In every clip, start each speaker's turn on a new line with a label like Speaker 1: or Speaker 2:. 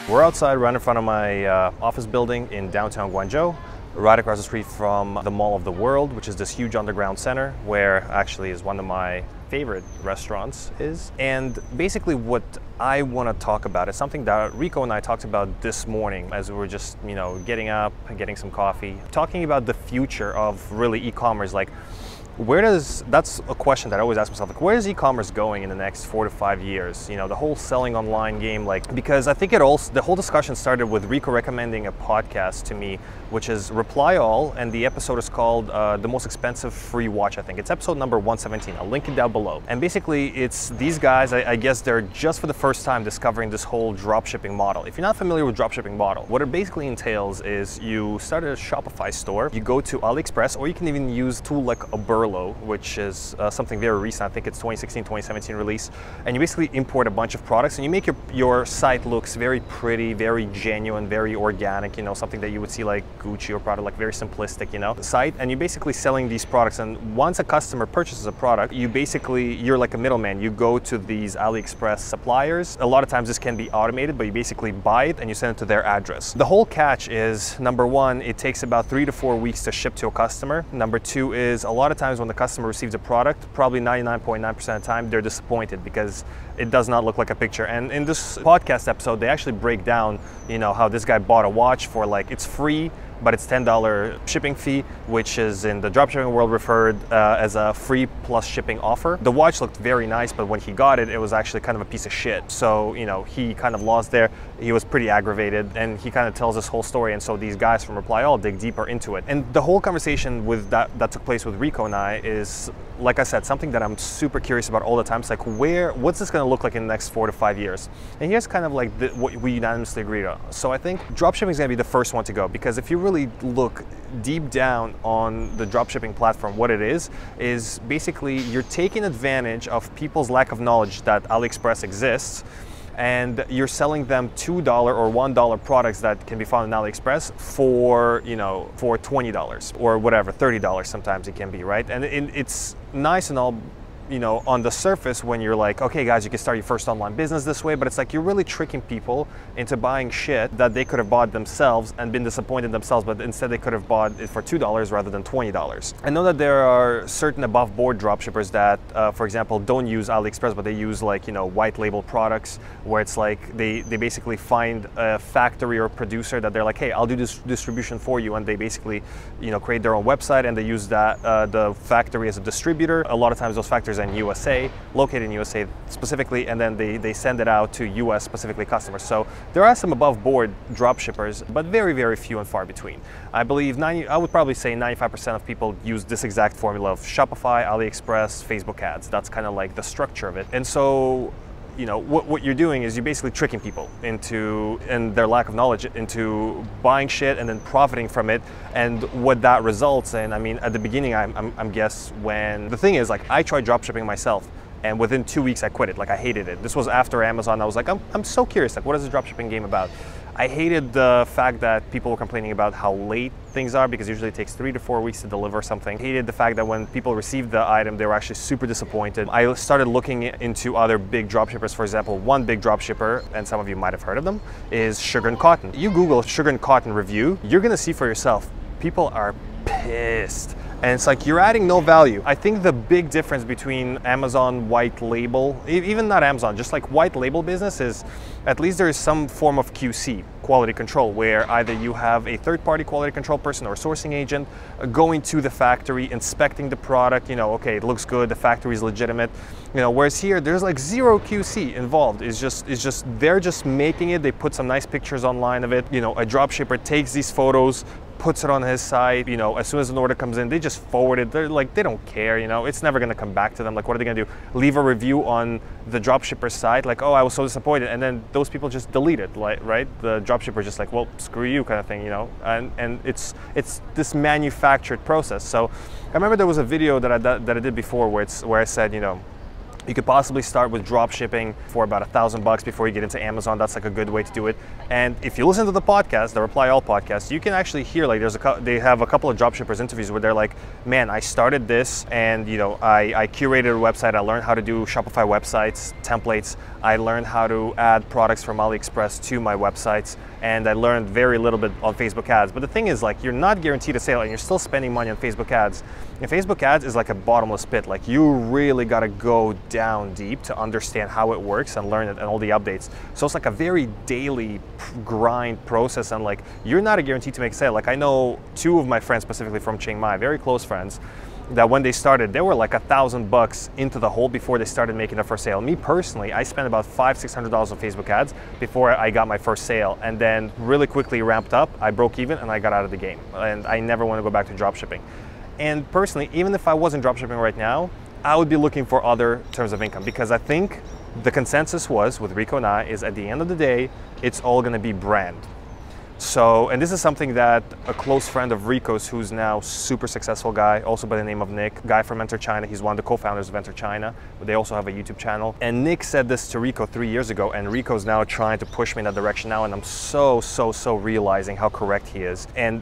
Speaker 1: We're outside right in front of my office building in downtown Guangzhou, right across the street from the Mall of the World, which is this huge underground center where actually is one of my favorite restaurants is. And basically what I want to talk about is something that Rico and I talked about this morning as we were just, getting up, getting some coffee, talking about the future of really e-commerce. Like, that's a question that I always ask myself, like, where is e-commerce going in the next 4 to 5 years? The whole selling online game, because I think the whole discussion started with Rico recommending a podcast to me, which is Reply All, and the episode is called The Most Expensive Free Watch, I think. It's episode number 117, I'll link it down below. And basically it's these guys, I guess they're just for the first time discovering this whole dropshipping model. If you're not familiar with dropshipping model, what it basically entails is you start a Shopify store, you go to AliExpress, or you can even use a tool like a which is something very recent. I think it's 2016, 2017 release. And you basically import a bunch of products and you make your site looks very pretty, very genuine, very organic, something that you would see like Gucci or Prada, like very simplistic, site. And you're basically selling these products. And once a customer purchases a product, you're like a middleman. You go to these AliExpress suppliers. A lot of times this can be automated, but you basically buy it and you send it to their address. The whole catch is, number one, it takes about 3 to 4 weeks to ship to a customer. Number two is a lot of times when the customer receives a product, probably 99.9% of the time, they're disappointed because it does not look like a picture. And in this podcast episode, they actually break down, how this guy bought a watch for it's free, but it's $10 shipping fee, which is in the dropshipping world referred as a free plus shipping offer. The watch looked very nice, but when he got it, it was actually kind of a piece of shit. So, he kind of lost there. He was pretty aggravated, and he kind of tells this whole story. And so these guys from Reply All dig deeper into it. And the whole conversation with that took place with Rico and I is, like I said, something that I'm super curious about all the time. It's like, what's this going to look like in the next 4 to 5 years? And here's kind of like what we unanimously agreed on. So I think dropshipping is going to be the first one to go, because if you really look deep down on the dropshipping platform, what it is basically you're taking advantage of people's lack of knowledge that AliExpress exists, and you're selling them $2 or $1 products that can be found in AliExpress for $20 or whatever, $30 sometimes it can be, right? And it's nice and all, on the surface when you're like, okay guys, you can start your first online business this way, but it's like you're really tricking people into buying shit that they could have bought themselves and been disappointed themselves, but instead they could have bought it for $2 rather than $20. I know that there are certain above board dropshippers that, for example, don't use AliExpress, but they use white label products, where it's like they basically find a factory or producer that they're like, hey, I'll do this distribution for you, and they basically create their own website and they use that the factory as a distributor. A lot of times those factories in USA, located in USA specifically, and then they send it out to US specifically customers. So there are some above board drop shippers, but very, very few and far between. I believe I would probably say 95% of people use this exact formula of Shopify, AliExpress, Facebook ads. That's kind of like the structure of it. And so what you're doing is you're basically tricking people and their lack of knowledge into buying shit and then profiting from it. And what that results in, at the beginning, I'm guess when the thing is, I tried dropshipping myself, and within 2 weeks I quit it. I hated it. This was after Amazon. I was like, I'm so curious, what is the dropshipping game about? I hated the fact that people were complaining about how late things are, because usually it takes 3 to 4 weeks to deliver something. I hated the fact that when people received the item, they were actually super disappointed. I started looking into other big dropshippers. For example, one big dropshipper, and some of you might have heard of them, is Sugar and Cotton. You Google Sugar and Cotton review, you're gonna see for yourself, people are pissed. And it's like, you're adding no value. I think the big difference between Amazon white label, even not Amazon, just white label business, is at least there is some form of QC, quality control, where either you have a third-party quality control person or a sourcing agent going to the factory, inspecting the product, okay, it looks good, the factory is legitimate, whereas here there's zero QC involved. It's just they're just making it. They put some nice pictures online of it. A dropshipper takes these photos, puts it on his site, as soon as an order comes in, they just forward it. They're they don't care, it's never gonna come back to them. What are they gonna do? Leave a review on the dropshipper's site, oh, I was so disappointed, and then those people just delete it, right? The dropshipper just well, screw you kind of thing, and it's this manufactured process. So I remember there was a video that I did before where I said, You could possibly start with drop shipping for about $1,000 before you get into Amazon. That's like a good way to do it. And if you listen to the podcast, the Reply All podcast, you can actually hear like they have a couple of dropshippers interviews where they're like, man, I started this and I curated a website. I learned how to do Shopify websites, templates. I learned how to add products from AliExpress to my websites, and I learned very little bit on Facebook ads. But the thing is, like, you're not guaranteed a sale and you're still spending money on Facebook ads. And Facebook ads is like a bottomless pit. Like, you really got to go down deep to understand how it works and learn it and all the updates. So it's like a very daily grind process, and like, you're not a guaranteed to make a sale. Like, I know two of my friends specifically from Chiang Mai, very close friends, that when they started, they were like $1,000 into the hole before they started making their first sale. Me personally, I spent about $500–600 on Facebook ads before I got my first sale, and then really quickly ramped up. I broke even and I got out of the game, and I never want to go back to dropshipping. And personally, even if I wasn't dropshipping right now, I would be looking for other terms of income, because I think the consensus was with Rico and I is, at the end of the day, it's all going to be brand. So, and this is something that a close friend of Rico's, who's now super successful guy, also by the name of Nick, guy from Enter China. He's one of the co-founders of Enter China, but they also have a YouTube channel. And Nick said this to Rico 3 years ago, and Rico's now trying to push me in that direction now, and I'm so realizing how correct he is. And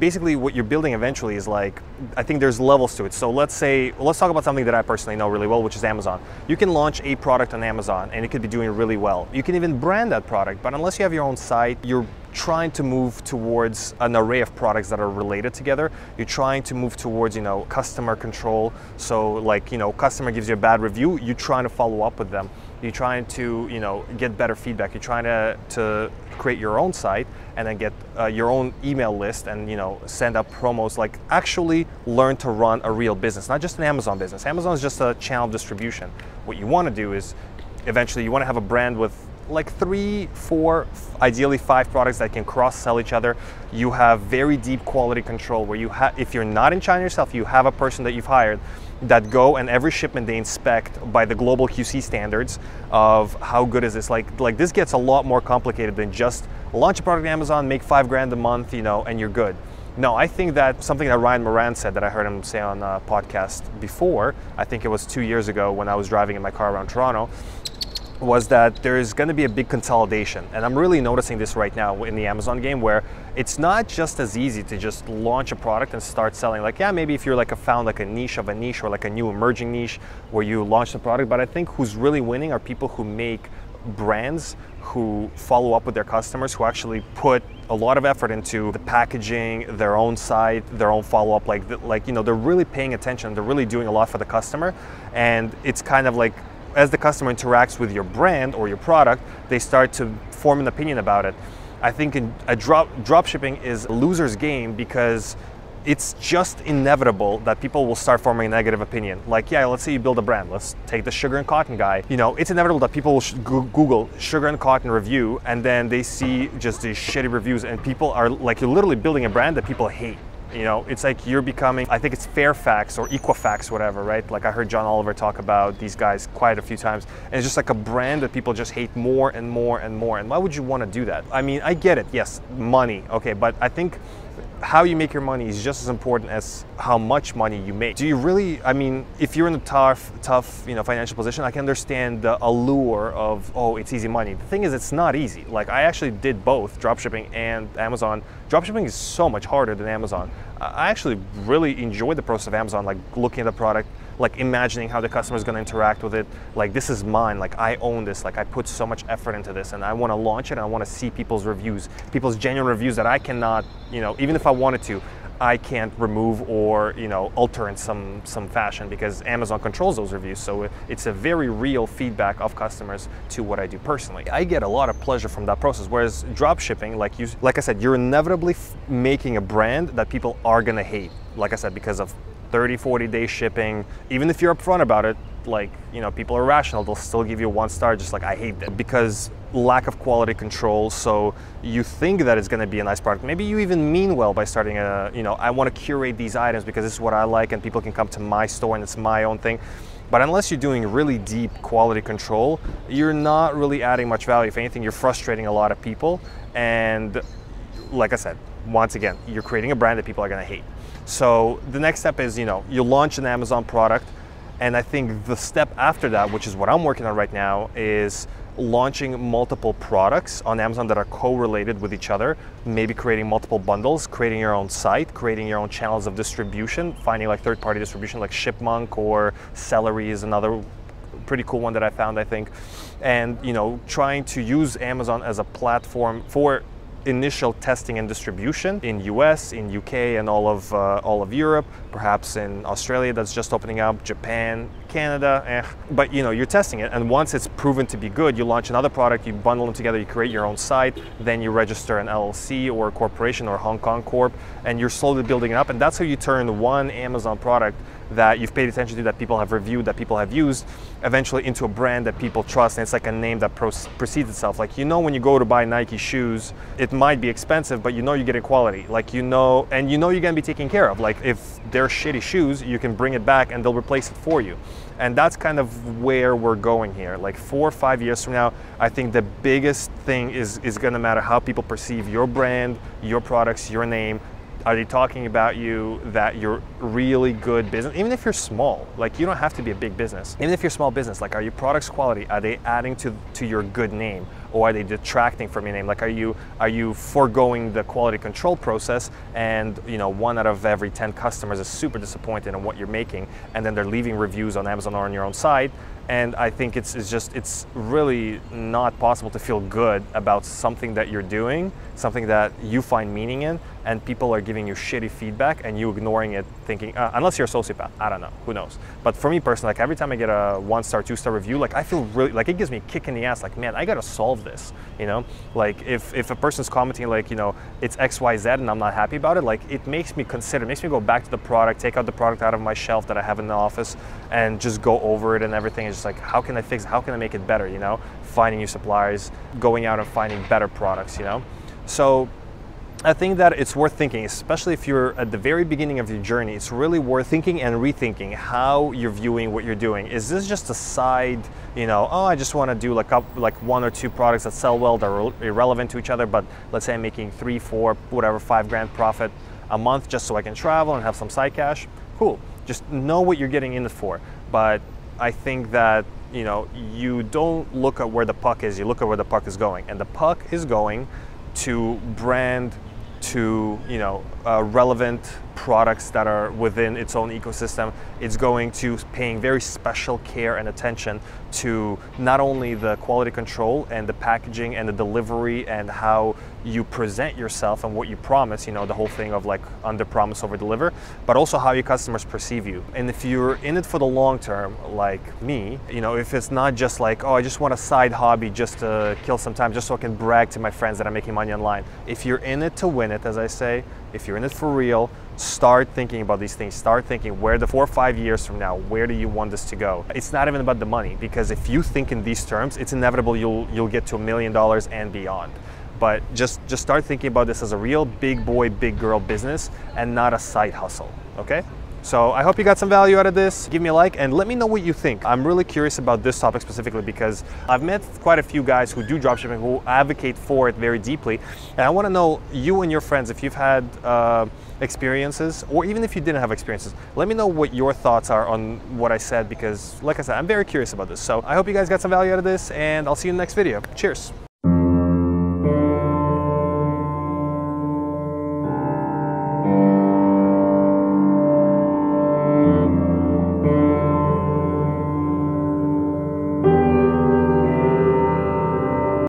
Speaker 1: basically what you're building eventually is like, I think there's levels to it. So let's talk about something that I personally know really well, which is Amazon. You can launch a product on Amazon and it could be doing really well. You can even brand that product, but unless you have your own site, you're trying to move towards an array of products that are related together. You're trying to move towards, customer control. So like, customer gives you a bad review, you're trying to follow up with them. You're trying to, get better feedback. You're trying to create your own site and then get your own email list and, send up promos, like actually learn to run a real business, not just an Amazon business. Amazon is just a channel of distribution. What you want to do is eventually you want to have a brand with like 3, 4, ideally 5 products that can cross-sell each other. You have very deep quality control where if you're not in China yourself, you have a person that you've hired that go and every shipment they inspect by the global QC standards of how good is this. Like this gets a lot more complicated than just launch a product on Amazon, make $5 grand a month, and you're good. No, I think that something that Ryan Moran said that I heard him say on a podcast before, I think it was 2 years ago when I was driving in my car around Toronto, was that there's going to be a big consolidation. And I'm really noticing this right now in the Amazon game, where it's not just as easy to just launch a product and start selling. Like, yeah, maybe if you're like found like a niche of a niche or like a new emerging niche where you launch the product, but I think who's really winning are people who make brands, who follow up with their customers, who actually put a lot of effort into the packaging, their own site, their own follow-up, they're really paying attention, they're really doing a lot for the customer. And it's kind of like, as the customer interacts with your brand or your product, they start to form an opinion about it. I think drop shipping is a loser's game, because it's just inevitable that people will start forming a negative opinion. Like, yeah, let's say you build a brand. Let's take the sugar and cotton guy. It's inevitable that people will Google sugar and cotton review, and then they see just these shitty reviews, and people are like, you're literally building a brand that people hate. It's like you're becoming, I think it's Fairfax or Equifax, whatever, right? Like I heard John Oliver talk about these guys quite a few times, and it's just like a brand that people just hate more and more and more. And why would you want to do that? I mean, I get it, yes, money, okay, but I think how you make your money is just as important as how much money you make. Do you really, I mean, if you're in a tough, financial position, I can understand the allure of, oh, it's easy money. The thing is, it's not easy. Like, I actually did both dropshipping and Amazon. Dropshipping is so much harder than Amazon. I actually really enjoyed the process of Amazon, like looking at the product, like imagining how the customer is going to interact with it. Like, this is mine, like I own this, like I put so much effort into this, and I want to launch it, and I want to see people's reviews, people's genuine reviews that I cannot, even if I wanted to, I can't remove or alter in some fashion, because Amazon controls those reviews. So it's a very real feedback of customers to what I do personally. I get a lot of pleasure from that process. Whereas drop shipping, like I said, you're inevitably making a brand that people are gonna hate. Like I said, because of 30–40 day shipping. Even if you're upfront about it, like, people are rational, they'll still give you a 1 star, just like I hate that, because lack of quality control. So you think that it's going to be a nice product. Maybe you even mean well by starting I want to curate these items because this is what I like, and people can come to my store and it's my own thing. But unless you're doing really deep quality control, you're not really adding much value. If anything, you're frustrating a lot of people. And like I said, once again, you're creating a brand that people are going to hate. So the next step is, you launch an Amazon product, And I think the step after that, which is what I'm working on right now, is launching multiple products on Amazon that are correlated with each other, maybe creating multiple bundles, creating your own site, creating your own channels of distribution, finding like third-party distribution like Shipmonk or Celery is another pretty cool one that I found, I think. And trying to use Amazon as a platform for initial testing and distribution in US, in UK, and all of Europe, perhaps in Australia that's just opening up, Japan, Canada, but you're testing it, and once it's proven to be good, you launch another product, you bundle them together, you create your own site, then you register an LLC or a corporation or Hong Kong Corp, and you're slowly building it up, and that's how you turn one Amazon product that you've paid attention to, that people have reviewed, that people have used, eventually into a brand that people trust, and it's like a name that precedes itself. Like, when you go to buy Nike shoes, it might be expensive, but you're getting quality. Like, and you're gonna be taken care of. Like, if they're shitty shoes, you can bring it back and they'll replace it for you. And that's kind of where we're going here. Like 4 or 5 years from now, I think the biggest thing is gonna matter how people perceive your brand, your products, your name. Are they talking about you, that you're really good business? Even if you're small, like, you don't have to be a big business. Even if you're a small business, like, are your products quality? Are they adding to your good name? Or are they detracting from your name? Like, are you foregoing the quality control process, and 1 out of every 10 customers is super disappointed in what you're making, and then they're leaving reviews on Amazon or on your own site? And I think it's really not possible to feel good about something that you're doing, something that you find meaning in, and people are giving you shitty feedback and you ignoring it, thinking, unless you're a sociopath, I don't know, who knows. But for me personally, like, every time I get a 1-star, 2-star review, like, I feel really, like, it gives me a kick in the ass, like, man, I gotta solve this, Like, if a person's commenting, like, it's XYZ and I'm not happy about it, like, it makes me consider, makes me go back to the product, take out the product out of my shelf that I have in the office, and just go over it and everything. It's just like, how can I fix it? How can I make it better, Finding new suppliers, going out and finding better products, So I think that it's worth thinking, especially if you're at the very beginning of your journey. It's really worth thinking and rethinking how you're viewing what you're doing. Is this just a side, oh, I just want to do like 1 or 2 products that sell well, that are irrelevant to each other, but let's say I'm making 3, 4, whatever, 5 grand profit a month just so I can travel and have some side cash? Cool. Just know what you're getting in it for. But I think that you don't look at where the puck is, you look at where the puck is going. And the puck is going to brand, to relevant products that are within its own ecosystem. It's going to paying very special care and attention to not only the quality control and the packaging and the delivery and how you present yourself and what you promise, the whole thing of like under promise, over deliver, but also how your customers perceive you. And if you're in it for the long term, like me, if it's not just like, oh, I just want a side hobby just to kill some time, just so I can brag to my friends that I'm making money online. If you're in it to win it, as I say, if you're in it for real, start thinking about these things. Start thinking, where the 4 or 5 years from now, where do you want this to go? It's not even about the money, because if you think in these terms, it's inevitable you'll get to $1 million and beyond. But just start thinking about this as a real big boy, big girl business and not a side hustle, okay? So I hope you got some value out of this. Give me a like and let me know what you think. I'm really curious about this topic specifically because I've met quite a few guys who do dropshipping, who advocate for it very deeply. And I want to know, you and your friends, if you've had experiences, or even if you didn't have experiences, let me know what your thoughts are on what I said, because like I said, I'm very curious about this. So I hope you guys got some value out of this, and I'll see you in the next video. Cheers.